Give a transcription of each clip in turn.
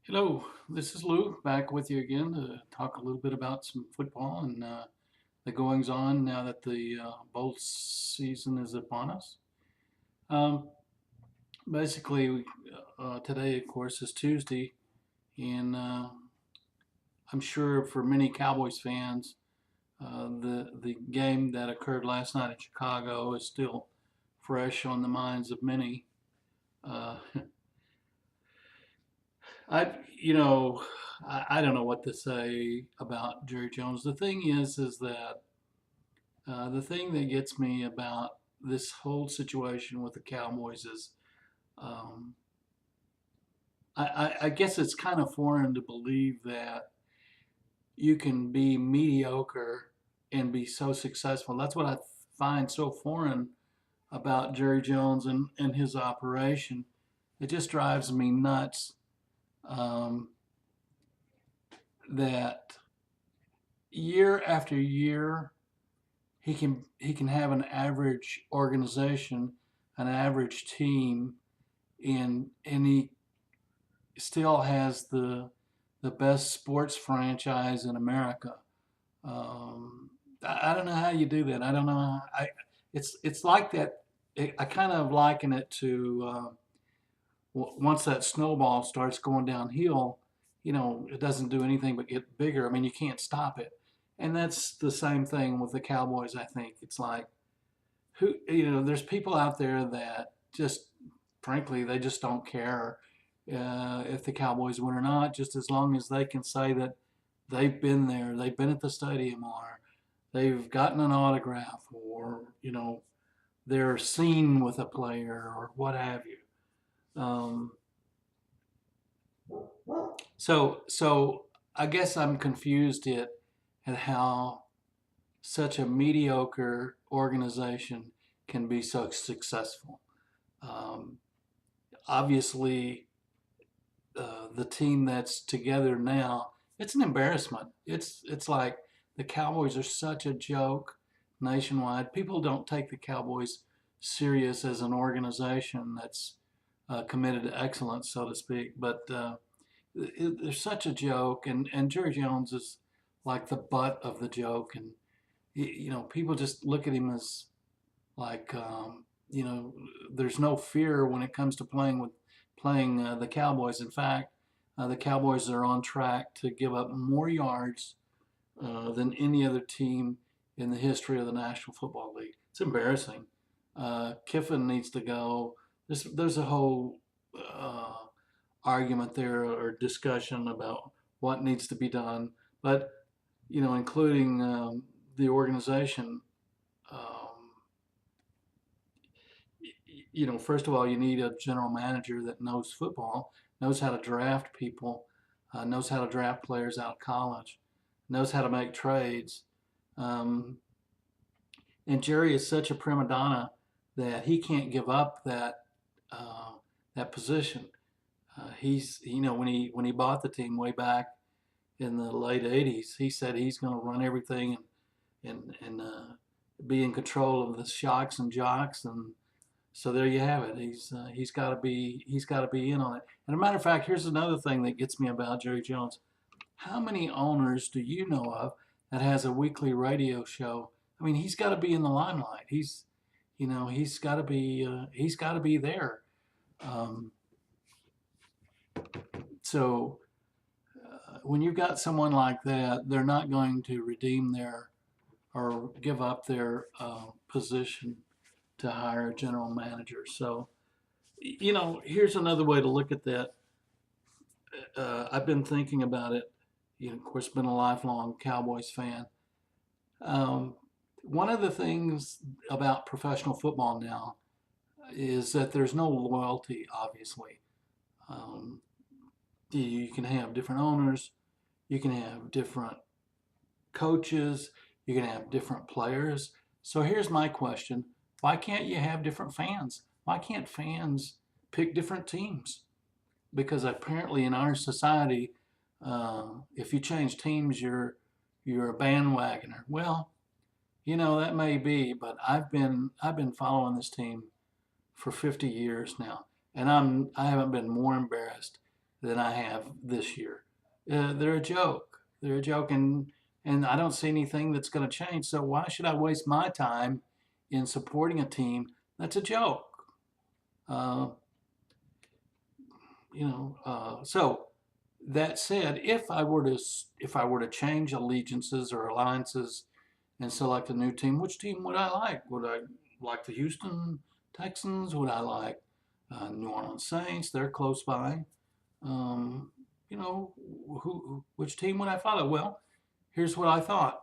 Hello, this is Lou back with you again to talk a little bit about some football and the goings on now that the bowl season is upon us. Um, basically, today, of course, is Tuesday, and I'm sure for many Cowboys fans, the game that occurred last night in Chicago is still fresh on the minds of many. Uh, I, you know, I don't know what to say about Jerry Jones. The thing is that the thing that gets me about this whole situation with the Cowboys is, um, I guess it's kind of foreign to believe that you can be mediocre and be so successful. That's what I find so foreign about Jerry Jones and his operation. It just drives me nuts um, that year after year he can have an average organization, an average team, and he still has the best sports franchise in America. I don't know how you do that. I don't know. It's like that. I kind of liken it to once that snowball starts going downhill, it doesn't do anything but get bigger. I mean, you can't stop it. And that's the same thing with the Cowboys, I think. It's like, there's people out there that just, frankly, they just don't care if the Cowboys win or not, just as long as they can say that they've been there, they've been at the stadium, or they've gotten an autograph, or, they're seen with a player, or what have you. Um, so I guess I'm confused at how such a mediocre organization can be so successful. Um, Obviously, the team that's together now, it's an embarrassment. It's like the Cowboys are such a joke nationwide. People don't take the Cowboys serious as an organization that's committed to excellence, so to speak. But they're such a joke, and Jerry Jones is like the butt of the joke, and people just look at him as like there's no fear when it comes to playing the Cowboys. In fact, the Cowboys are on track to give up more yards than any other team in the history of the National Football League. It's embarrassing. Kiffin needs to go. There's a whole uh, argument there or discussion about what needs to be done, but including the organization. Um, First of all, you need a general manager that knows football, knows how to draft people, knows how to draft players out of college, knows how to make trades. Um, and Jerry is such a prima donna that he can't give up uh, that position. When he bought the team way back in the late '80s, he said he's going to run everything and be in control of the shocks and jocks, and so there you have it. He's got to be in on it. And a matter of fact, here's another thing that gets me about Jerry Jones. How many owners do you know of that has a weekly radio show? I mean, he's got to be in the limelight. He's got to be there. Um, so when you've got someone like that, they're not going to redeem their or give up their position to hire a general manager. So here's another way to look at that. I've been thinking about it. Of course, been a lifelong Cowboys fan. Um, One of the things about professional football now is that there's no loyalty, obviously. Um, you can have different owners, you can have different coaches, you can have different players. So here's my question: why can't you have different fans? Why can't fans pick different teams? Because apparently in our society, if you change teams, you're a bandwagoner. Well, that may be, but I've been following this team for 50 years now, and I haven't been more embarrassed. than I have this year. They're a joke. They're a joke, and I don't see anything that's going to change. So why should I waste my time in supporting a team that's a joke? Uh, so that said, if I were to change allegiances or alliances and select a new team, which team would I like? Would I like the Houston Texans? Would I like New Orleans Saints? They're close by. Um, which team would I follow? Well, here's what I thought.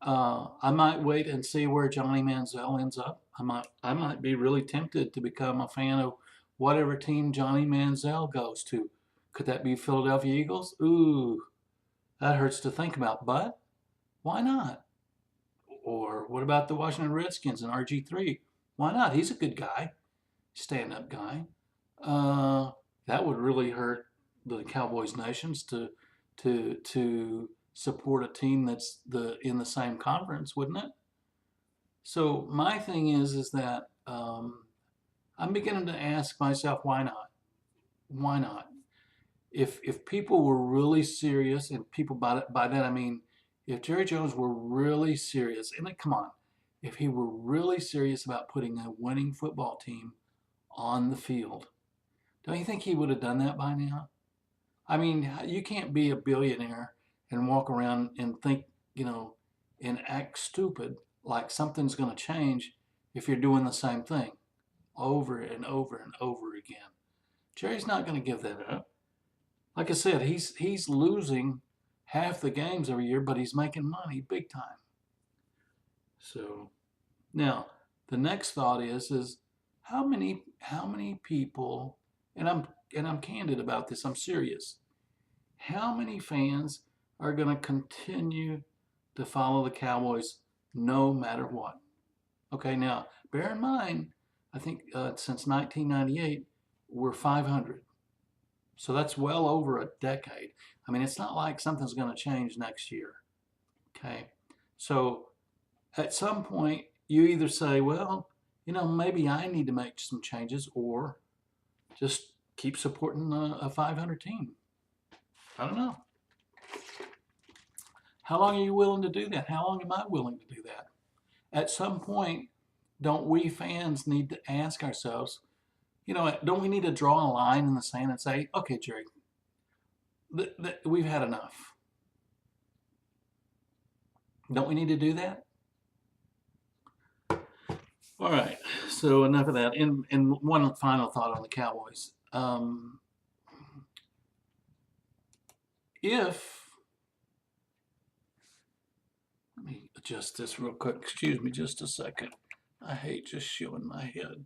I might wait and see where Johnny Manziel ends up. I might be really tempted to become a fan of whatever team Johnny Manziel goes to. Could that be Philadelphia Eagles? Ooh, that hurts to think about, but why not? Or what about the Washington Redskins and RG3? Why not? He's a good guy, stand-up guy. Uh, that would really hurt the Cowboys nations to support a team that's in the same conference, wouldn't it? So my thing is that I'm beginning to ask myself, why not? Why not? If people were really serious, and people by that I mean, if Jerry Jones were really serious, and come on, if he were really serious about putting a winning football team on the field, don't you think he would have done that by now? I mean, you can't be a billionaire and walk around and think, you know, and act stupid like something's going to change if you're doing the same thing over and over and over again. Jerry's not going to give that up. Like I said, he's losing half the games every year, but he's making money big time. So now the next thought is how many people, and I'm candid about this. I'm serious. How many fans are going to continue to follow the Cowboys no matter what? Okay, now bear in mind, I think since 1998 we're 500, so that's well over a decade. I mean, it's not like something's going to change next year. Okay, so at some point you either say, well, maybe I need to make some changes, or just keep supporting a 500 team. I don't know. How long are you willing to do that? How long am I willing to do that? At some point, don't we fans need to ask ourselves, don't we need to draw a line in the sand and say, okay, Jerry, we've had enough. Don't we need to do that? All right, so enough of that. And one final thought on the Cowboys. If Let me adjust this real quick. Excuse me just a second. I hate just showing my head.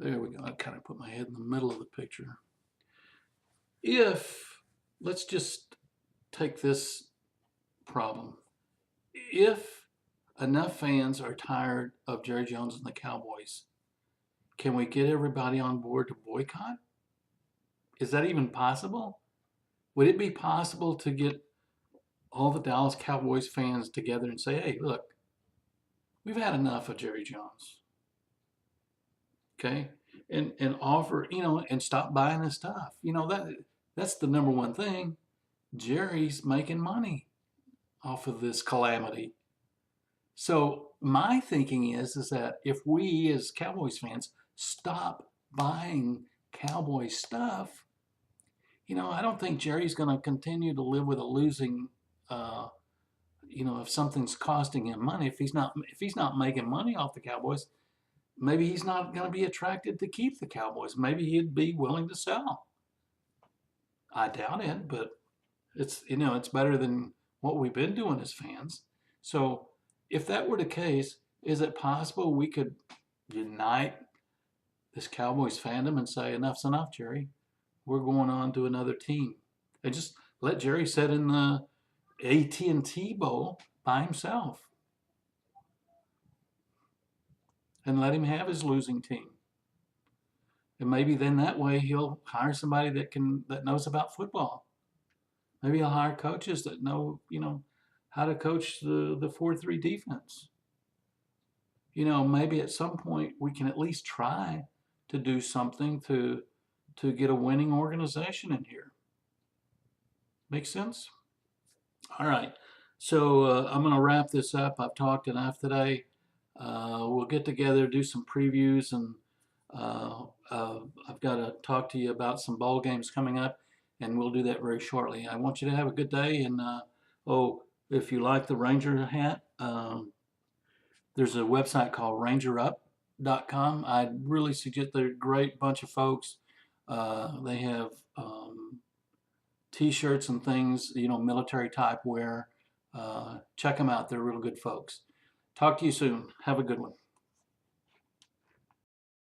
There we go. I kind of put my head in the middle of the picture. Let's just take this problem. If enough fans are tired of Jerry Jones and the Cowboys, can we get everybody on board to boycott? Is that even possible? Would it be possible to get all the Dallas Cowboys fans together and say, hey, look, we've had enough of Jerry Jones. Okay? And offer, and stop buying his stuff. That's the number one thing. Jerry's making money off of this calamity. So my thinking is that if we as Cowboys fans stop buying Cowboy stuff, I don't think Jerry's going to continue to live with a losing. If something's costing him money, if he's not making money off the Cowboys, maybe he's not going to be attracted to keep the Cowboys. Maybe he'd be willing to sell. I doubt it, but it's better than what we've been doing as fans. So if that were the case, is it possible we could unite this Cowboys fandom and say enough's enough, Jerry? We're going on to another team, and just let Jerry sit in the AT&T Bowl by himself and let him have his losing team. And maybe then that way he'll hire somebody that knows about football. Maybe he'll hire coaches that know, how to coach the 4-3 defense. Maybe at some point we can at least try to do something to get a winning organization in here. Make sense? All right. So I'm going to wrap this up. I've talked enough today. We'll get together, do some previews, and I've got to talk to you about some bowl games coming up, and we'll do that very shortly. I want you to have a good day. And oh, if you like the Ranger hat, there's a website called rangerup.com. I really suggest they're a great bunch of folks. They have t-shirts and things, military type wear. Check them out. They're real good folks. Talk to you soon. Have a good one.